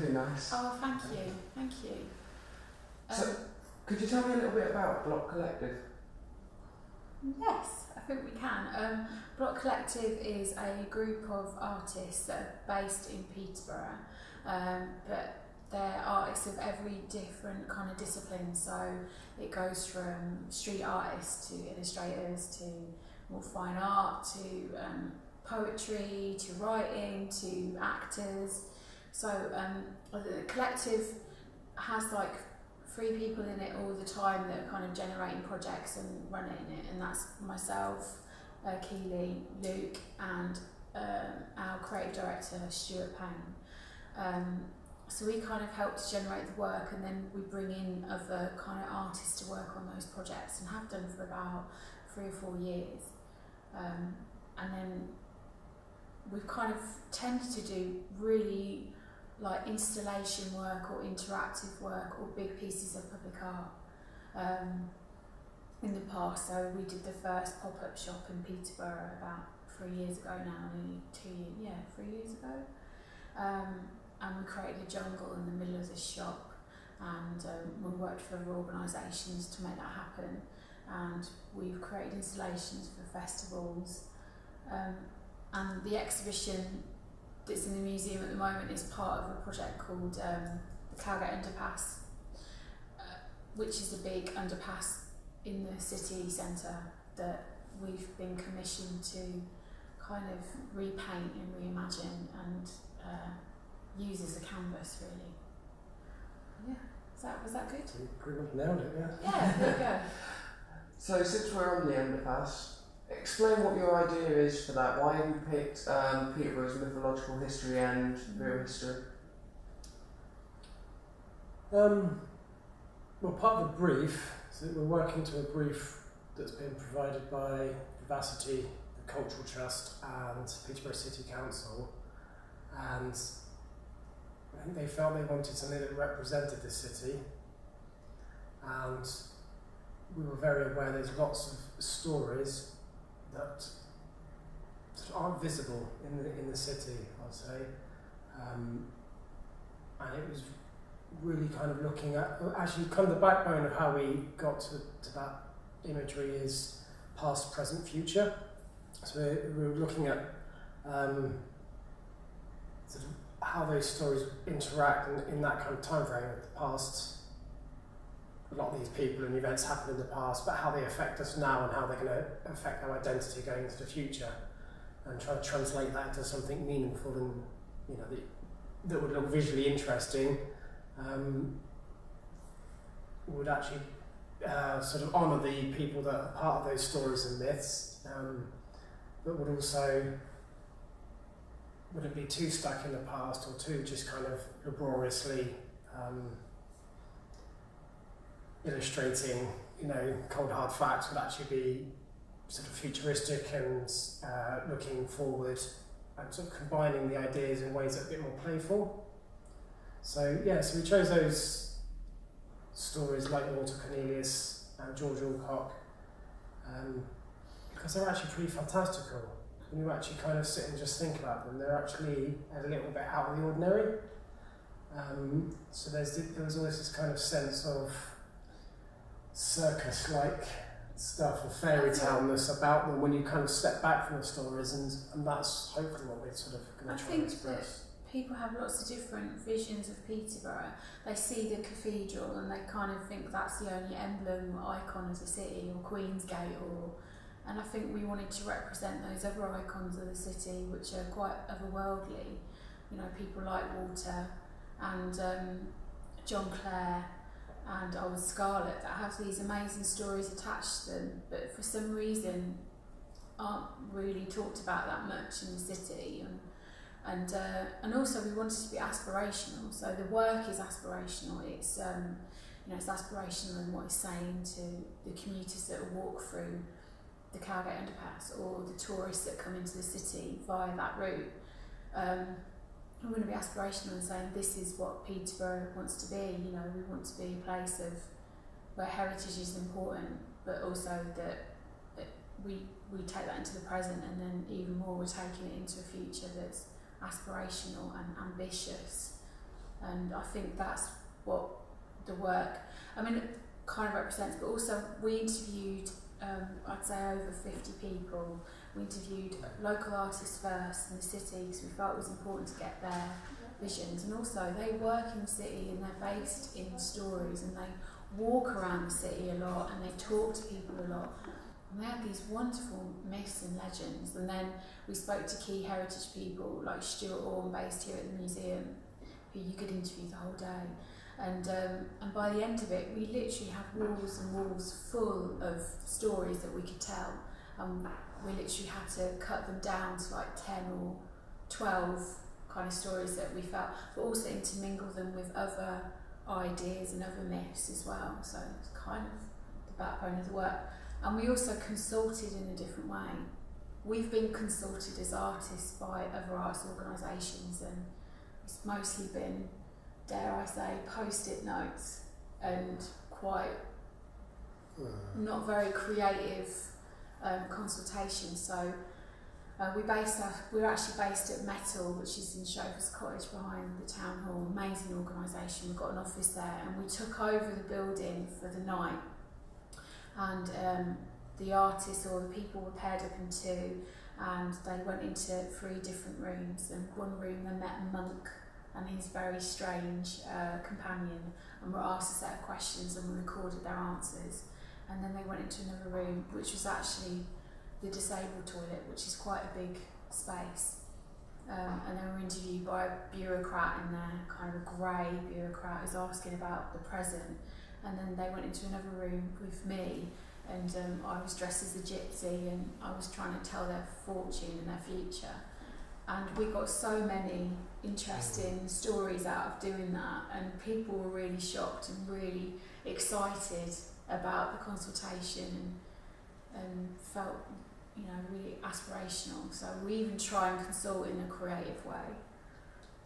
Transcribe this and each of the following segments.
Really nice. Oh, thank you. So, could you tell me a little bit about Blok Collective? Yes, I think we can. Blok Collective is a group of artists that are based in Peterborough, but they're artists of every different kind of discipline. So it goes from street artists to illustrators to more fine art to poetry to writing to actors. So the collective has like 3 people in it all the time that are kind of generating projects and running it, and that's myself, Keely, Luke, and our creative director Stuart Payne. So we kind of help to generate the work, and then we bring in other kind of artists to work on those projects, and have done for about 3 or 4 years. And then we've kind of tended to do really like installation work or interactive work or big pieces of public art in the past. So we did the first pop-up shop in Peterborough about 3 years ago now, nearly 3 years ago. And we created a jungle in the middle of the shop, and we worked for other organisations to make that happen. And we've created installations for festivals. And the exhibition that's in the museum at the moment is part of a project called the Cowgate Underpass, which is a big underpass in the city centre that we've been commissioned to kind of repaint and reimagine and use as a canvas, really. Yeah, was that good? You pretty much nailed it, yeah. Yeah, there you go. So since we're on the underpass, explain what your idea is for that. Why have you picked Peterborough's mythological history and real history? Well, part of the brief is that we're working to a brief that's been provided by Vivacity, the Cultural Trust, and Peterborough City Council, and I think they felt they wanted something that represented the city, and we were very aware there's lots of stories that sort of aren't visible in the city, I'd say, and it was really kind of looking at, actually kind of the backbone of how we got to that imagery is past, present, future. So we're looking at sort of how those stories interact in that kind of time frame of the past. A lot of these people and events happened in the past, but how they affect us now and how they're going to affect our identity going into the future, and try to translate that into something meaningful and, you know, that would look visually interesting, would actually sort of honour the people that are part of those stories and myths, but would also wouldn't be too stuck in the past or too just kind of laboriously illustrating, you know, cold hard facts. Would actually be sort of futuristic and looking forward and sort of combining the ideas in ways that are a bit more playful. So yeah, so we chose those stories like Walter Cornelius and George Alcock because they're actually pretty fantastical. When you actually kind of sit and just think about them, they're actually a little bit out of the ordinary. So there was always this kind of sense of circus-like stuff or fairy tale-ness about them when you kind of step back from the stories, and that's hopefully what we're sort of going to try and express. People have lots of different visions of Peterborough. They see the cathedral and they kind of think that's the only emblem, icon of the city, or Queensgate, and I think we wanted to represent those other icons of the city which are quite otherworldly. You know, people like Walter and John Clare and Old Scarlet that have these amazing stories attached to them, but for some reason aren't really talked about that much in the city. And also we wanted to be aspirational, so the work is aspirational. It's it's aspirational in what it's saying to the commuters that walk through the Cowgate Underpass or the tourists that come into the city via that route. We want to be aspirational and saying this is what Peterborough wants to be. You know, we want to be a place of where heritage is important, but also that we take that into the present, and then even more we're taking it into a future that's aspirational and ambitious. and I think that's what the work, I mean, it kind of represents. But also we interviewed, I'd say over 50 people. We interviewed local artists first in the city because we felt it was important to get their visions, and also they work in the city and they're based in stories, and they walk around the city a lot and they talk to people a lot, and they have these wonderful myths and legends. And then we spoke to key heritage people like Stuart Orme, based here at the museum, who you could interview the whole day, and by the end of it we literally had walls and walls full of stories that we could tell, and we literally had to cut them down to like 10 or 12 kind of stories that we felt, but also intermingle them with other ideas and other myths as well. So it's kind of the backbone of the work. And we also consulted in a different way. We've been consulted as artists by other arts organisations, and it's mostly been, dare I say, post-it notes and quite not very creative consultation. So we're actually based at Metal, which is in Chauffeurs Cottage behind the town hall. Amazing organisation. We've got an office there, and we took over the building for the night. And the artists or the people were paired up in two, and they went into 3 different rooms. And one room they met a monk and his very strange companion, and were asked a set of questions and we recorded their answers. And then they went into another room, which was actually the disabled toilet, which is quite a big space. And they were interviewed by a bureaucrat in there, kind of a grey bureaucrat who's asking about the present. And then they went into another room with me, and I was dressed as a gypsy, and I was trying to tell their fortune and their future. And we got so many interesting stories out of doing that, and people were really shocked and really excited about the consultation, and felt, you know, really aspirational. So we even try and consult in a creative way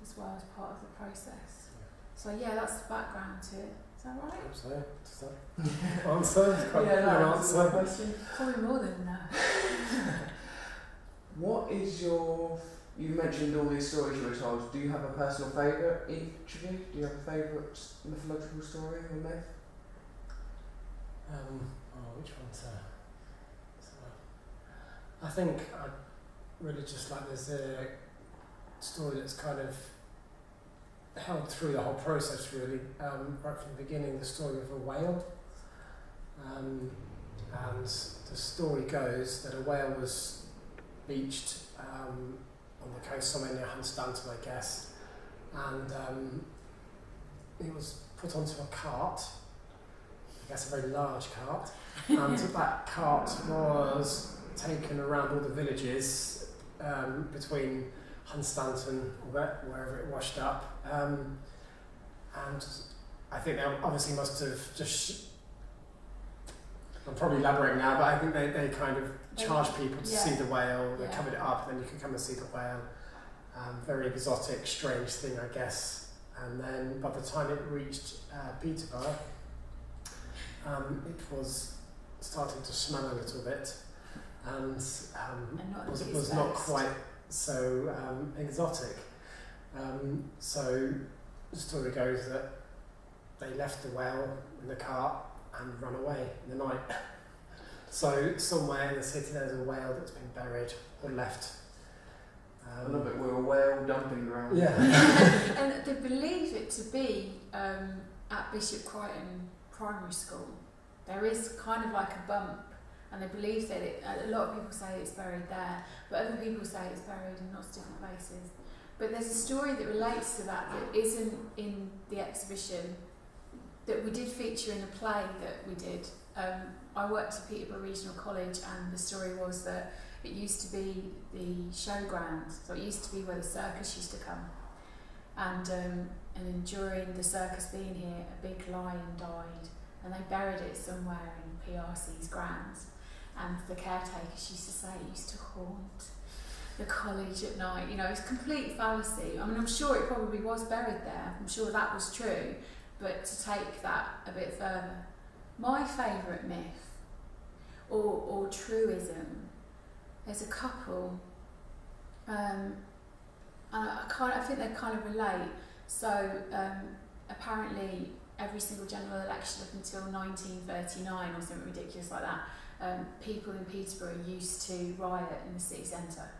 as well as part of the process. So yeah, that's the background to it. Is that right? So, does that answer? It's quite Yeah, a no, good that's my answer. question. Probably more than that. What is your... You mentioned all these stories you were told. Do you have a personal favourite, each of you? Do you have a favourite mythological story or myth? Which one to... I think I really just like, there's a story that's kind of held through the whole process really, right from the beginning, the story of a whale. And the story goes that a whale was beached on the coast somewhere near Hunstanton, I guess, and it was put onto a cart, I guess a very large cart, and that cart was taken around all the villages between Hunstanton, wherever it washed up, and I think they obviously must have just, I'm probably elaborating now, but I think they kind of charged people to see the whale, they covered it up, and then you could come and see the whale. Very exotic, strange thing, I guess. And then by the time it reached Peterborough, it was starting to smell a little bit, and was not quite so exotic. So the story goes that they left the whale in the cart and run away in the night. So somewhere in the city there's a whale that's been buried or left. I love it, we're a whale dumping ground. Yeah. And they believe it to be at Bishop Crichton Primary School. There is kind of like a bump, and they believe that a lot of people say it's buried there, but other people say it's buried in lots of different places. But there's a story that relates to that isn't in the exhibition, that we did feature in a play that we did. I worked at Peterborough Regional College, and the story was that it used to be the showground, so it used to be where the circus used to come. And then during the circus being here, a big lion died, and they buried it somewhere in PRC's grounds. And the caretakers used to say it used to haunt the college at night. You know, it's complete fallacy. I mean, I'm sure it probably was buried there. I'm sure that was true. But to take that a bit further, my favourite myth or truism, there's a couple, and I think they kind of relate. So apparently every single general election up until 1939 or something ridiculous like that, people in Peterborough used to riot in the city centre.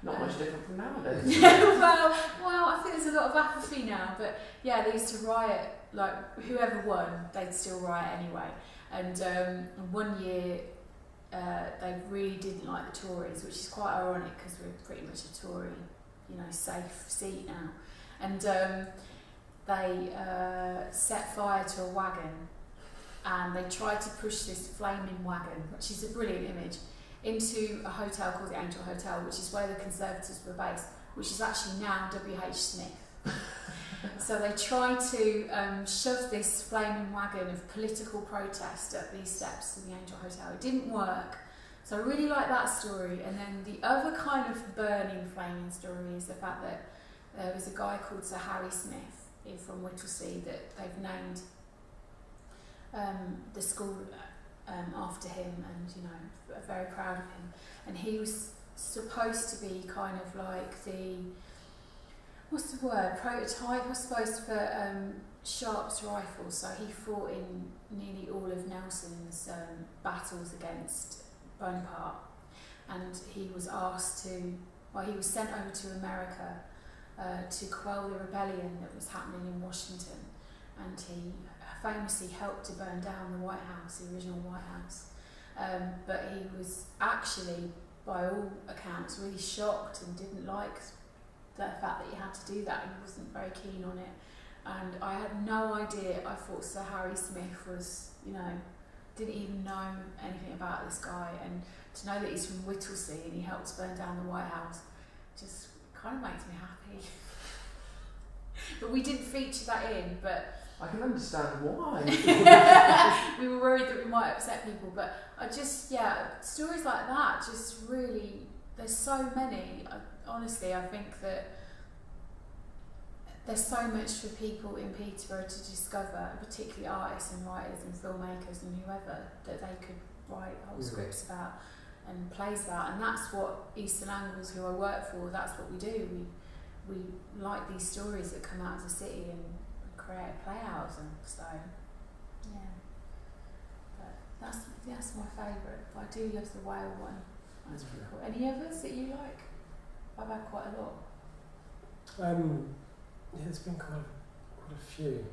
Not much different from nowadays. well, I think there's a lot of apathy now, but yeah, they used to riot, like whoever won, they'd still riot anyway. And one year they really didn't like the Tories, which is quite ironic because we're pretty much a Tory, safe seat now. And they set fire to a wagon, and they tried to push this flaming wagon, which is a brilliant image, into a hotel called the Angel Hotel, which is where the Conservatives were based, which is actually now W.H. Smith. So they tried to shove this flaming wagon of political protest up these steps to the Angel Hotel. It didn't work. So I really like that story. And then the other kind of burning, flaming story is the fact that there was a guy called Sir Harry Smith from Whittlesea that they've named the school after him, and very proud of him. And he was supposed to be kind of like the prototype, I suppose, for Sharp's rifle. So he fought in nearly all of Nelson's battles against Bonaparte, and he was he was sent over to America to quell the rebellion that was happening in Washington, and he famously helped to burn down the White House, the original White House. But he was actually, by all accounts, really shocked and didn't like the fact that he had to do that. He wasn't very keen on it. And I had no idea. I thought Sir Harry Smith was, didn't even know anything about this guy. And to know that he's from Whittlesea and he helped burn down the White House just kind of makes me happy. But we didn't feature that in, but I can understand why. we were worried that we might upset people, but stories like that just really, there's so many. Honestly, I think that there's so much for people in Peterborough to discover, particularly artists and writers and filmmakers and whoever, that they could write whole scripts about and plays about. And that's what Eastern Angles, who I work for, that's what we do. We like these stories that come out of the city and create a play out of them. So, yeah. But that's my favourite. But I do love the whale one. That's pretty cool. Any others that you like? I've had quite a lot. There's been quite a few.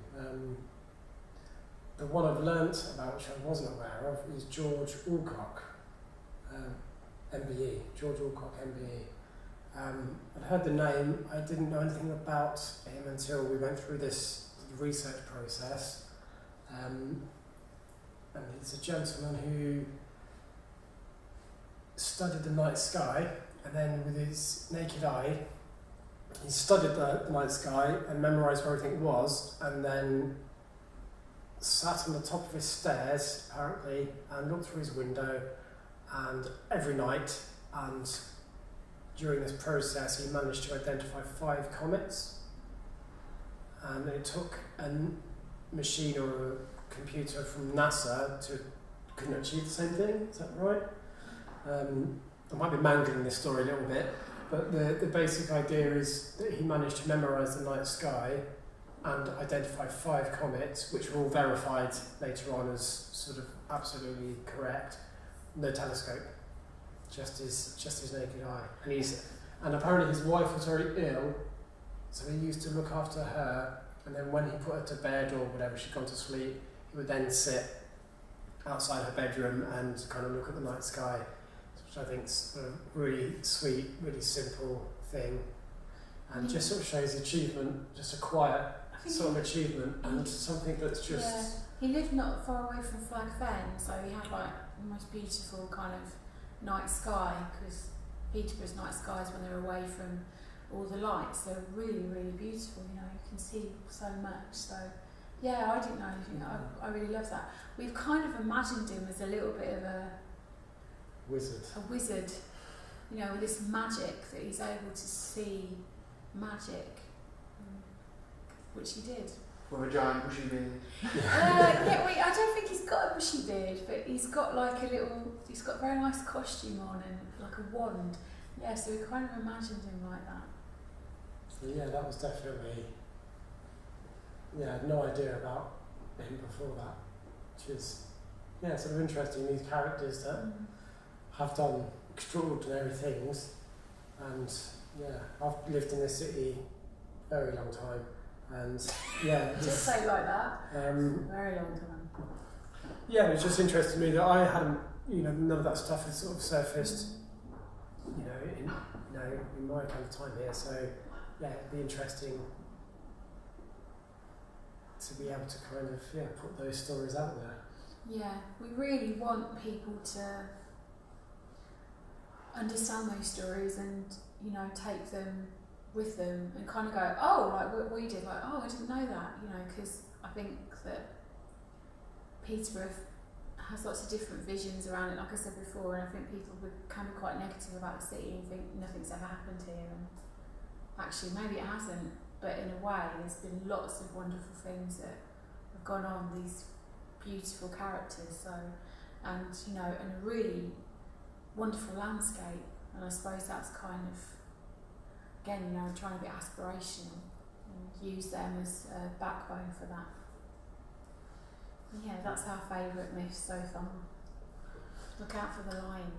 The one I've learnt about, which I wasn't aware of, is George Alcock, MBE. George Alcock, MBE. I'd heard the name. I didn't know anything about him until we went through this research process. And he's a gentleman who studied the night sky, and then with his naked eye, he studied the night sky and memorised where everything was, and then sat on the top of his stairs, apparently, and looked through his window, and every night, and during this process he managed to identify 5 comets, and it took a machine or a computer from NASA couldn't achieve the same thing. Is that right? I might be mangling this story a little bit, but the basic idea is that he managed to memorise the night sky and identify 5 comets, which were all verified later on as sort of absolutely correct. No telescope, just his naked eye. And apparently his wife was very ill, so he used to look after her, and then when he put her to bed or whatever, she'd gone to sleep, he would then sit outside her bedroom and kind of look at the night sky, which I think is a really sweet, really simple thing, and just sort of shows achievement, just a quiet sort of achievement, and something that's just... Yeah. He lived not far away from Flag Fen, so he had like the most beautiful kind of night sky, because Peterborough's night skies, when they're away from all the lights, they're really, really beautiful, you can see so much. So yeah, I didn't know anything. I really love that. We've kind of imagined him as a little bit of a wizard, with this magic, that he's able to see magic, which he did. With a giant bushy beard. I don't think he's got a bushy beard, but he's got he's got a very nice costume on and like a wand. Yeah, so we kind of imagined him like that. So yeah, that was definitely I had no idea about him before that, which is sort of interesting. These characters that have done extraordinary things, and I've lived in this city a very long time, and Just say it like that. Very long time. Yeah, it was just interesting to me that I hadn't, none of that stuff had sort of surfaced, in my kind of time here. So it'd be interesting to be able to kind of put those stories out there. Yeah, we really want people to understand those stories and take them with them and kind of go, oh, like what we did, like, oh, I didn't know that, because I think that Peterborough has lots of different visions around it, like I said before, and I think people can be quite negative about the city and think nothing's ever happened here, and actually maybe it hasn't, but in a way there's been lots of wonderful things that have gone on, these beautiful characters, and a really wonderful landscape, and I suppose that's kind of, again, trying to be aspirational and use them as a backbone for that. Yeah, that's our favourite myth so far. Look out for the lion.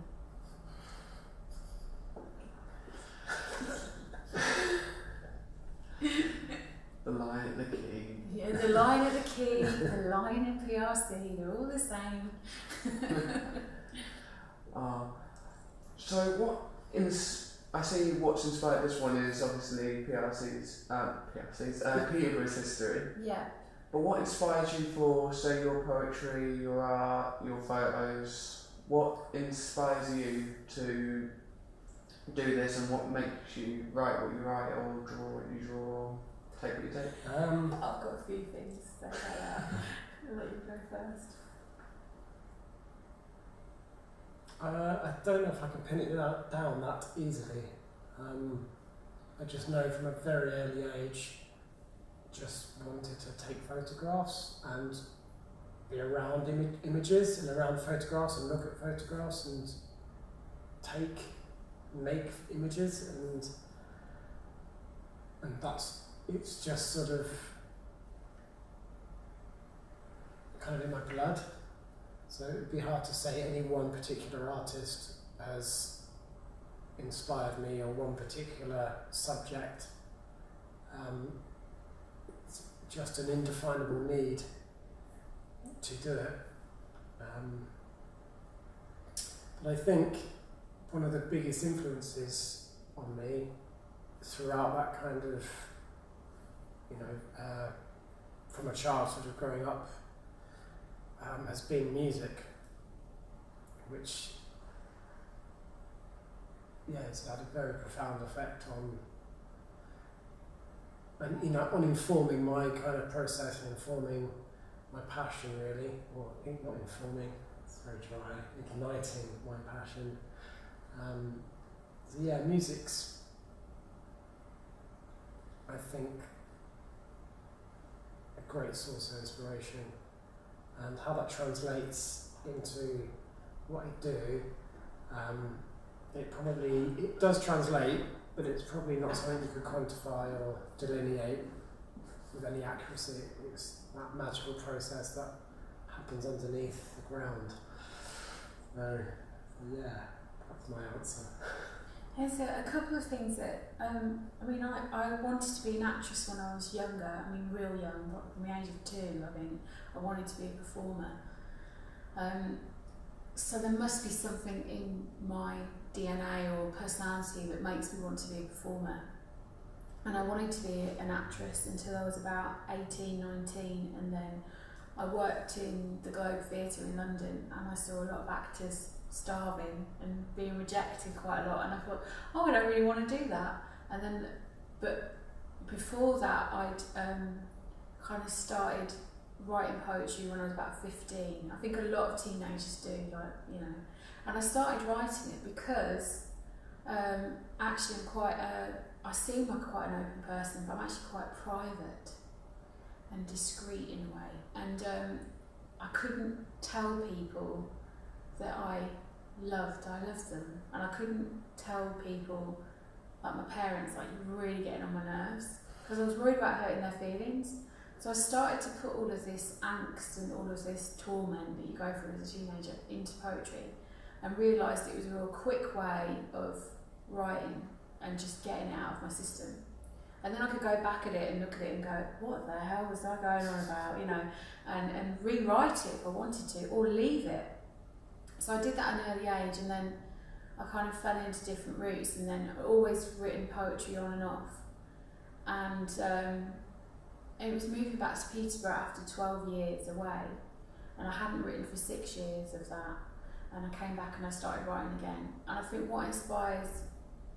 The Lion at the King. Yeah, the Lion at the King, the Lion in PRC, they're all the same. So what I see what's inspired this one is obviously Peterborough's history. Yeah. But what inspires you for, say, your poetry, your art, your photos? What inspires you to do this, and what makes you write what you write, or draw what you draw, take what you take? I've got a few things to say about that. I'll let you go first. I don't know if I can pin it down that easily. I just know from a very early age, just wanted to take photographs and be around images and around photographs and look at photographs and make images, and it's just sort of kind of in my blood. So it would be hard to say any one particular artist has inspired me or one particular subject. It's just an indefinable need to do it. But I think one of the biggest influences on me throughout that kind of, from a child sort of growing up, has been music, which it's had a very profound effect on informing my kind of process and informing my passion, really, or not informing, it's very dry, igniting my passion. Music's, I think, a great source of inspiration, and how that translates into what I do, it does translate, but it's probably not something you could quantify or delineate with any accuracy. It's that magical process that happens underneath the ground. That's my answer. There's a couple of things that, I wanted to be an actress when I was younger, real young, from the age of 2, I wanted to be a performer. So there must be something in my DNA or personality that makes me want to be a performer. And I wanted to be an actress until I was about 18, 19, and then I worked in the Globe Theatre in London, and I saw a lot of actors starving and being rejected quite a lot, and I thought, I don't really want to do that. And then, but before that, I'd kind of started writing poetry when I was about 15. I think a lot of teenagers do, and I started writing it because actually I seem like quite an open person, but I'm actually quite private and discreet in a way, and I couldn't tell people that I loved them, and I couldn't tell people, like my parents, like, you're really getting on my nerves, because I was worried about hurting their feelings. So I started to put all of this angst and all of this torment that you go through as a teenager into poetry, and realised it was a real quick way of writing and just getting it out of my system. And then I could go back at it and look at it and go, what the hell was I going on about, you know, and rewrite it if I wanted to, or leave it. So I did that at an early age, and then I kind of fell into different routes, and then always written poetry on and off. And it was moving back to Peterborough after 12 years away, and I hadn't written for 6 years of that, and I came back and I started writing again. And I think what inspires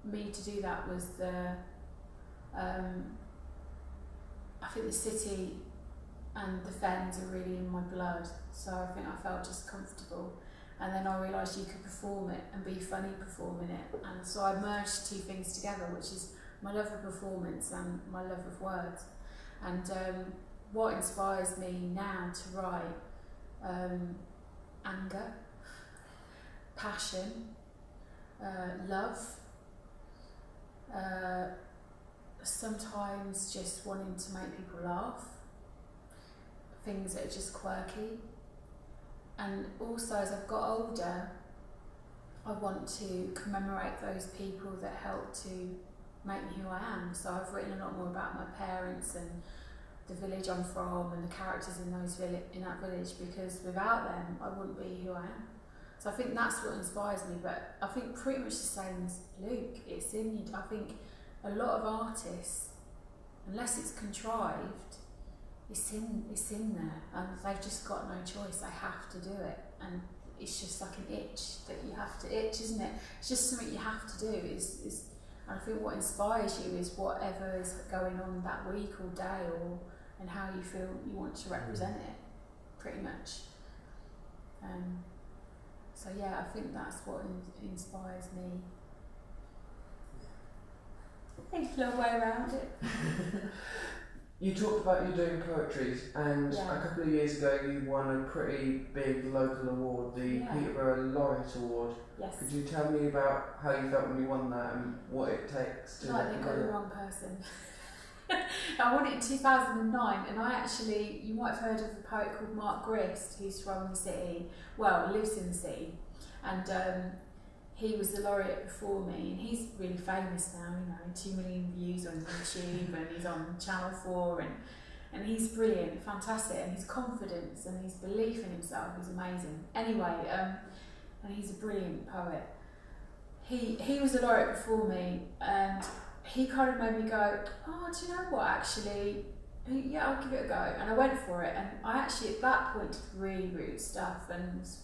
me to do that was I think the city and the fens are really in my blood, so I think I felt just comfortable. And then I realised you could perform it and be funny performing it, and so I merged two things together, which is my love of performance and my love of words. And what inspires me now to write, anger, passion, love, sometimes just wanting to make people laugh, things that are just quirky. And also, as I've got older, I want to commemorate those people that helped to make me who I am. So I've written a lot more about my parents and the village I'm from and the characters in that village, because without them I wouldn't be who I am. So I think that's what inspires me. But I think pretty much the same as Luke, it's in you. I think a lot of artists, unless it's contrived, it's in there, and they've just got no choice. They have to do it, and it's just like an itch that you have to itch, isn't it? It's just something you have to do. And I think what inspires you is whatever is going on that week or day, and how you feel you want to represent it, pretty much. So yeah, I think that's what inspires me. A long way around it. You talked about you doing poetry, and Yeah. a couple of years ago you won a pretty big local award, the Yeah. Peterborough Laureate Award. Yes. Could you tell me about how you felt when you won that and what it takes to Like they got the wrong person. I won it in 2009, and you might have heard of a poet called Mark Grist, who's from the city, lives in the city, and he was the laureate before me, and he's really famous now, 2 million views on YouTube, and he's on Channel 4, and he's brilliant, fantastic, and his confidence and his belief in himself is amazing. Anyway, and he's a brilliant poet. He was the laureate before me, and he kind of made me go, oh, do you know what, actually, yeah, I'll give it a go. And I went for it, and I actually at that point did really rude stuff, and was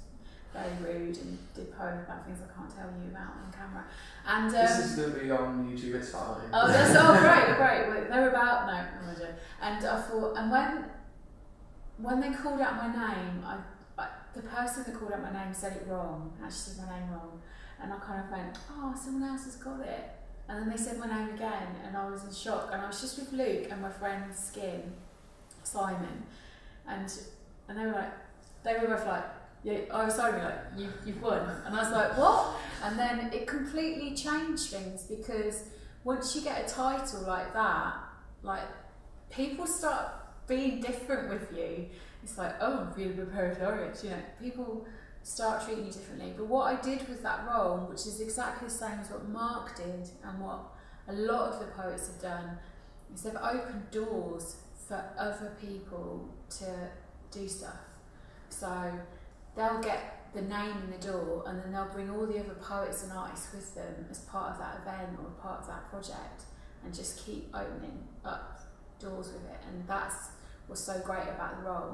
very rude, and did poems about things I can't tell you about on camera. And this is going to be on YouTube, it's fine. Oh, that's great. Well, they were about and I thought, and when they called out my name, the person that called out my name said it wrong. Actually said my name wrong, and I kind of went, oh, someone else has got it. And then they said my name again, and I was in shock. And I was just with Luke and my friend Simon, and they were both like, yeah, I was sorry, like, you've won. And I was like, what? And then it completely changed things, because once you get a title like that, like, people start being different with you. It's like, oh, I'm really good poet laureate, people start treating you differently. But what I did with that role, which is exactly the same as what Mark did and what a lot of the poets have done, is they've opened doors for other people to do stuff. So they'll get the name in the door, and then they'll bring all the other poets and artists with them as part of that event or part of that project, and just keep opening up doors with it. And that's what's so great about the role.